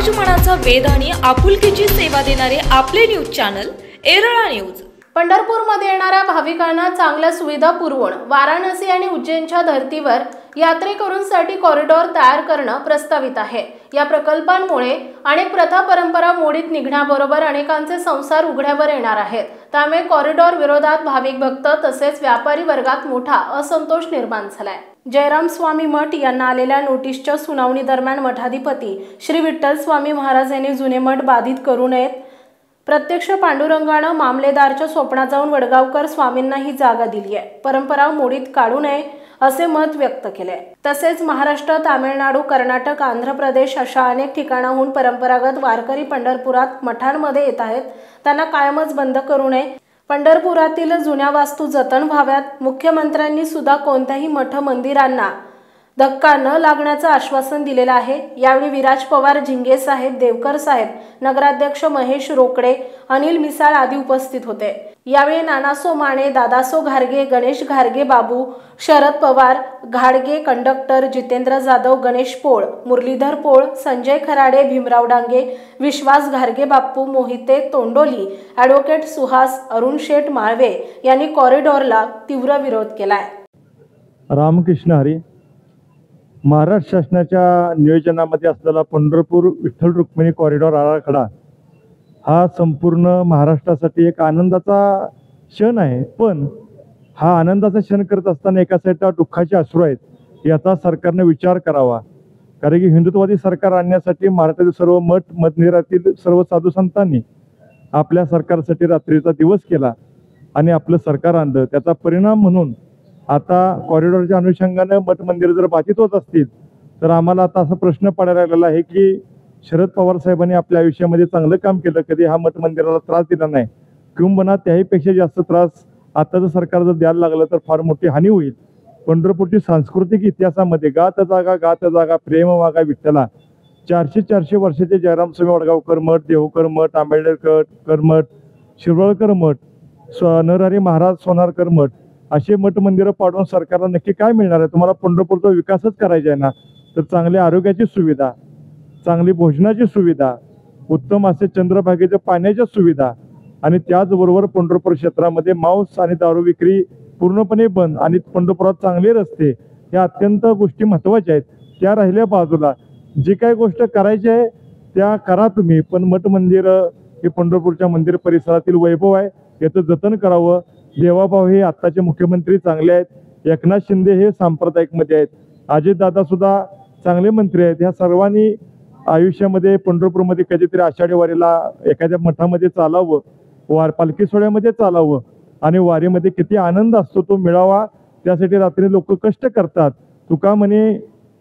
मराठमोळ्याचा वेध आणि आपुलकीची सेवा देणारे आपले न्यूज चॅनल एरळा न्यूज। पंढरपूरमध्ये येणाऱ्या भाविकांना चांगल्या सुविधा पुरवून वाराणसी आणि उज्जैनच्या धर्तीवर यात्रेकरूंसाठी कॉरिडॉर तयार करणं प्रस्तावित आहे। या प्रकल्पांमुळे अनेक प्रथा परंपरा मोडीत निघण्याबरोबर अनेकांचे संसार उघड्यावर येणार आहेत। त्यामुळे कॉरिडॉर विरोधात भाविक भक्त तसेच व्यापारी वर्गात मोठा असंतोष निर्माण झालाय। जयराम स्वामी मठ यांना आलेल्या नोटीसच्या सुनावणी दरम्यान मठाधिपती श्री विठ्ठल स्वामी महाराज यांनी जुने मठ बाधित करू नयेत। प्रत्यक्ष पांडुरंगानं मामलेदारच्या स्वप्नात जाऊन वडगावकर स्वामींना ही जागा दिली आहे। परंपरा मोडीत काढू नये असे मत व्यक्त केले। तसेच महाराष्ट्र, तामिळनाडू, कर्नाटक, आंध्र प्रदेश अशा अनेक ठिकाणाहून परंपरागत वारकरी पंढरपुरात मठांमध्ये येत आहेत। त्यांना कायमच बंद करू नये। पंढरपुरातील जुन्या वास्तू जतन व्हाव्यात। मुख्यमंत्र्यांनी सुद्धा कोणत्याही मठ मंदिरांना धक्का न लागण्याचं आश्वासन दिलेलं आहे। यावेळी विराज पवार, झिंगे साहेब, देवकर साहेब, नगराध्यक्ष महेश रोकडे, अनिल मिसाळ आदी उपस्थित होते। यावेळी नानासो माने, दादासो घारगे, गणेश घारगे बाबू, शरद पवार घाडगे, कंडक्टर जितेंद्र जाधव, गणेश पोळ, मुरलीधर पोळ, संजय खराडे, भीमराव डांगे, विश्वास घारगे बाप्पू, मोहिते तोंडोली, ॲडव्होकेट सुहास, अरुण शेठ माळवे यांनी कॉरिडॉरला तीव्र विरोध केलाय। रामकृष्ण हरी। महाराष्ट्र शासनाच्या नियोजनामध्ये असलेला पंढरपूर विठ्ठल रुक्मिणी कॉरिडॉर आराखडा हा संपूर्ण महाराष्ट्रासाठी एक आनंदाचा क्षण आहे। पण हा आनंदाचा क्षण करत असताना एका साईडला दुःखाचे अश्रू आहेत। याचा सरकारने विचार करावा। कारण की हिंदुत्ववादी सरकार आणण्यासाठी महाराष्ट्रातील सर्व मठ मंदिरातील सर्व साधू संतांनी आपल्या सरकारसाठी रात्रीचा दिवस केला आणि आपलं सरकार आणलं। त्याचा परिणाम म्हणून आता कॉरिडॉरच्या अनुषंगाने मठ मंदिर जर बाधित होत असतील तर आम्हाला आता असा प्रश्न पडायला लागलेला आहे की शरद पवार साहेबांनी आपल्या आयुष्यामध्ये चांगलं काम केलं, कधी हा मठ मंदिराला त्रास दिला नाही, किंबहुना त्याहीपेक्षा जास्त त्रास आताचं सरकार जर द्यायला लागलं तर फार मोठी हानी होईल। पंढरपूरची सांस्कृतिक इतिहासामध्ये गात जागा प्रेम वागा विठ्ठला 400 वर्षाचे जयराम स्वामी वडगावकर मठ, देहूकर मठ, आंबेडकर मठ, शिरवळकर मठ, नरहरी महाराज सोनारकर मठ असे मठ मंदिरं पाडून सरकारला नक्की काय मिळणार आहे? तुम्हाला पंढरपूरचा विकासच करायचा आहे ना, तर चांगल्या आरोग्याची सुविधा, चांगली भोजनाची सुविधा, उत्तम असे चंद्रभागेच्या पाण्याच्या सुविधा आणि त्याचबरोबर पंढरपूर क्षेत्रामध्ये मांस आणि दारू विक्री पूर्णपणे बंद आणि पंढरपुरात चांगले रस्ते या अत्यंत गोष्टी महत्त्वाच्या आहेत। त्या राहिल्या बाजूला जी काही गोष्ट करायची आहे त्या करा तुम्ही, पण मठ मंदिर हे पंढरपूरच्या मंदिर परिसरातील वैभव आहे, याचं जतन करावं। देवाभाऊ हे आत्ताचे मुख्यमंत्री चांगले आहेत, एकनाथ शिंदे हे सांप्रदायिकमध्ये आहेत, अजितदादा सुद्धा चांगले मंत्री आहेत। ह्या सर्वांनी आयुष्यामध्ये पंढरपूरमध्ये कधीतरी आषाढी वारीला एखाद्या मठामध्ये चालावं, पालखी सोहळ्यामध्ये चालावं आणि वारीमध्ये किती आनंद असतो तो मिळावा, त्यासाठी रात्री लोक कष्ट करतात। तुका म्हणे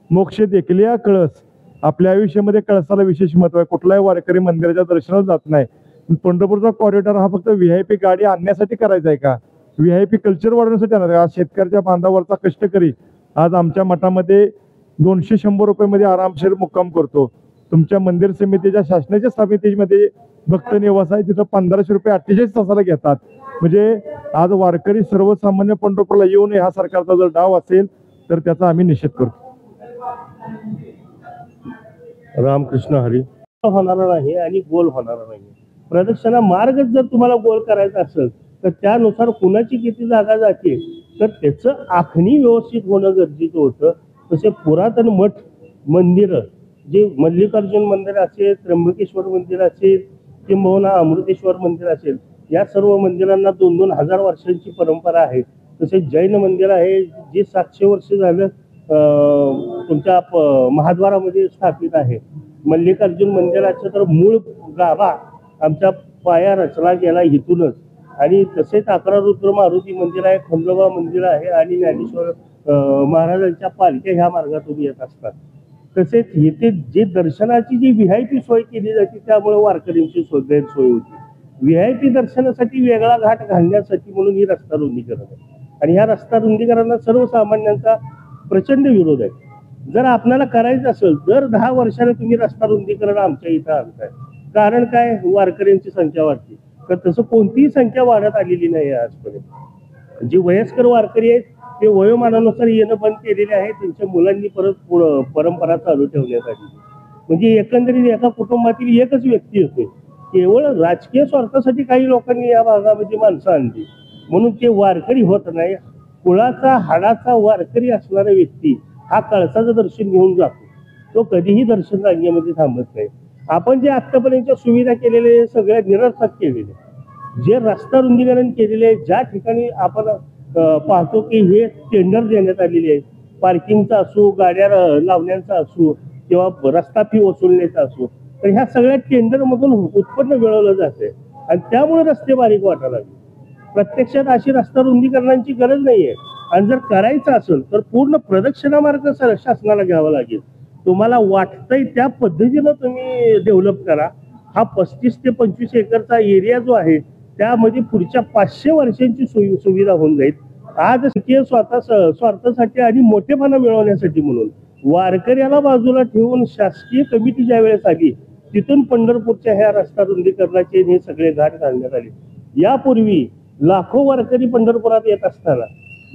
मोक्ष देखलिया कळस। आपल्या आयुष्यामध्ये कळसाला विशेष महत्व आहे। कुठलाही वारकरी मंदिराच्या दर्शनाला जात नाही। पंढरपूरचा कॉरिडॉर हा फक्त VIP गाडी आणण्यासाठी करायचा आहे का? VIP कल्चर वाढवण्यासाठी आणणार आहे? आज शेतकऱ्याच्या बांधावरचा कष्टकरी आज आमच्या मठामध्ये 200-100 रुपयामध्ये आरामशीर मुक्काम करतो। तुमच्या मंदिर समितीच्या शासनाच्या समितीमध्ये भक्त निवास आहे, तिथं 1500 रुपये 48 तासाला घेतात। म्हणजे आज वारकरी सर्वसामान्य पंढरपूरला येऊन हा सरकारचा जर डाव असेल तर त्याचा आम्ही निषेध करतो। रामकृष्ण हरी। होणार नाही आणि गोल होणार नाही। प्रदक्षिणा मार्ग जर तुम्हाला गोल करायचा असेल तर त्यानुसार कुणाची किती जागा जाते तर त्याचं आखणी व्यवस्थित होणं गरजेचं होतं। तसे पुरातन मठ मंदिरं जे मल्लिकार्जुन मंदिर असेल, त्र्यंबकेश्वर मंदिर असेल किंबहुना अमृतेश्वर मंदिर असेल, या सर्व मंदिरांना 2-2 हजार वर्षांची परंपरा आहे। तसे जैन मंदिर आहे जे 700 वर्ष झालं तुमच्या महाद्वारामध्ये स्थापित आहे। मल्लिकार्जुन मंदिराचं तर मूळ गाभा आमच्या पाया रचला गेला इथूनच। आणि तसेच 11 रुद्र मारुती मंदिर आहे, खंडोबा मंदिर आहे आणि ज्ञानेश्वर महाराजांच्या पालख्या ह्या मार्गातून येत असतात। तसेच येथे जे दर्शनाची जी VIP सोय केली जाते त्यामुळे वारकऱ्यांची गैरसोय होती। VIP दर्शनासाठी वेगळा घाट घालण्यासाठी म्हणून ही रस्ता रुंदीकरण आहे आणि ह्या रस्ता रुंदीकरणाला सर्वसामान्यांचा प्रचंड विरोध आहे। जर आपल्याला करायचं असेल दर 10 वर्षाने तुम्ही रस्ता रुंदीकरण आमच्या इथं आणताय, कारण काय? वारकऱ्यांची संख्या वाढते। तर तसं कोणतीही संख्या वाढत आलेली नाही आजपर्यंत। जी वयस्कर वारकरी आहेत ते वयोमानानुसार येणं बंद केलेले आहे, त्यांच्या मुलांनी परत परंपरा चालू ठेवण्यासाठी। म्हणजे एकंदरीत एका कुटुंबातील एकच व्यक्ती होते. केवळ राजकीय स्वार्थासाठी काही लोकांनी या भागामध्ये माणसं आणली म्हणून ते वारकरी होत नाही. कुळाचा हाडाचा वारकरी असणारा व्यक्ती हा कळसाचं दर्शन घेऊन जातो. तो कधीही दर्शन रांगेमध्ये थांबत नाही. आपण जे आतापर्यंतच्या सुविधा केलेले सगळ्या निरर्थक केलेले, जे रस्ता रुंदीकरण केलेले, ज्या ठिकाणी आपण पाहतो की हे टेंडर देण्यात आलेले आहेत, पार्किंगचा असो, गाड्या लावण्याचा असो किंवा रस्ता फी वसुलण्याचा असो, तर ह्या सगळ्या टेंडरमधून उत्पन्न मिळवलं जाते आणि त्यामुळे रस्ते बारीक वाटायला लागले. प्रत्यक्षात अशी रस्ता रुंदीकरणाची गरज नाहीये आणि जर करायचं असेल तर पूर्ण प्रदक्षिणामार्ग शासनाला घ्यावा लागेल. तुम्हाला वाटतंय त्या पद्धतीनं तुम्ही डेव्हलप करा. हा 35 ते 25 एकरचा एरिया जो आहे त्यामध्ये पुढच्या 500 वर्षांची सुविधा होऊन जाईल. आज राजकीय स्वार्थासाठी आणि मोठेपणा मिळवण्यासाठी म्हणून वारकऱ्याला बाजूला ठेवून शासकीय कमिटी ज्या वेळेस आली तिथून पंढरपूरच्या ह्या रस्ता रुंदीकरणाचे हे सगळे घाट घालण्यात आले. यापूर्वी लाखो वारकरी पंढरपुरात येत असताना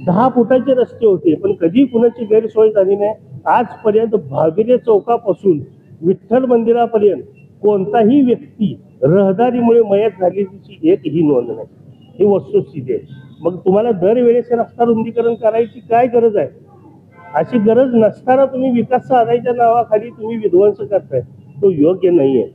10 फुटाचे रस्ते होते, पण कधी कुणाची गैरसोय झाली नाही. आजपर्यंत भागिले चौकापासून विठ्ठल मंदिरापर्यंत कोणताही व्यक्ती रहदारीमुळे मयत झाल्याची एकही नोंद नाही. ही वस्तुस्थिती आहे. मग तुम्हाला दरवेळेस रस्ता रुंदीकरण करायची काय गरज आहे? अशी गरज नसताना तुम्ही विकास साधायच्या नावाखाली तुम्ही विध्वंस करताय, तो योग्य नाहीये.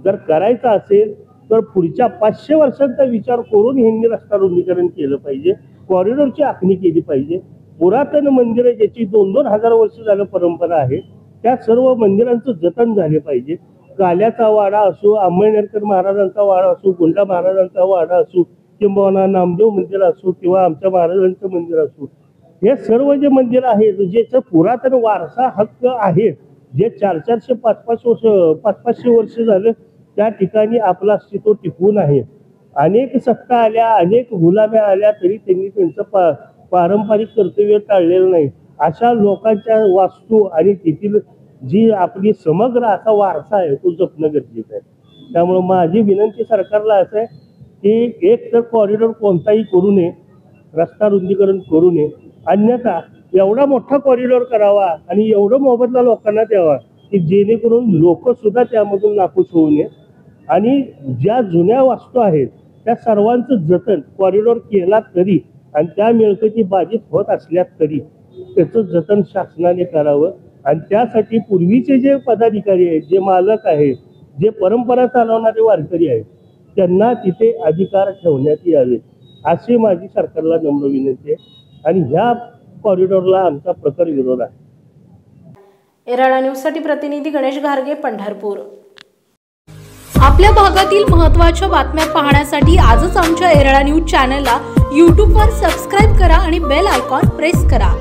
जर करायचं असेल तर पुढच्या 500 वर्षांचा विचार करून ह्यांनी रस्ता रुंदीकरण केलं पाहिजे. कॉरिडॉरची आखणी केली पाहिजे. पुरातन मंदिरं ज्याची 2-2 हजार वर्ष झालं परंपरा आहे त्या सर्व मंदिरांचं जतन झाले पाहिजे. काल्याचा वाडा असो, अंमळनेरकर महाराजांचा वाडा असो, गुंडा महाराजांचा वाडा असो किंवा नामदेव मंदिर असो किंवा आमच्या महाराजांचं मंदिर असो, हे सर्व जे मंदिर आहेत ज्याचं पुरातन वारसा हक्क आहे, जे 400-400, 500-500 वर्ष झालं त्या ठिकाणी आपलं अस्तित्व टिकवून आहे. अनेक सत्ता आल्या, अनेक गुलाम्या आल्या तरी त्यांनी त्यांचं पारंपरिक कर्तव्य टाळलेलं नाही. अशा लोकांच्या वास्तू आणि तेथील जी आपली समग्र असा वारसा आहे तो जपणं गरजेचं आहे. त्यामुळे माझी विनंती सरकारला असं आहे की एक तर कॉरिडॉर कोणताही करू नये, रस्ता रुंदीकरण करू नये, अन्यथा एवढा मोठा कॉरिडॉर करावा आणि एवढं मोबदला लोकांना द्यावा की जेणेकरून लोक सुद्धा त्यामधून नाखुश होऊ नये. आणि ज्या जुन्या वास्तू आहेत त्या सर्वांचं जतन कॉरिडॉर केला तरी आणि त्या मिळकती बाधित होत असल्या तरी त्याचं जतन शासनाने करावं. आणि त्यासाठी पूर्वीचे जे पदाधिकारी आहेत, जे मालक आहेत, जे परंपरा चालवणारे वारकरी आहेत त्यांना तिथे अधिकार ठेवण्यात यावे अशी माझी सरकारला नम्र विनंती आहे. आणि ह्या कॉरिडॉरला आमचा प्रखर विरोध आहे. एराळा न्यूजसाठी प्रतिनिधी गणेश घारगे, पंढरपूर. आपल्या भागातील महत्त्वाच्या बातम्या पाहण्यासाठी आजच आमच्या एराळा न्यूज चॅनलला यूट्यूबवर सबस्क्राईब करा आणि बेल आयकॉन प्रेस करा.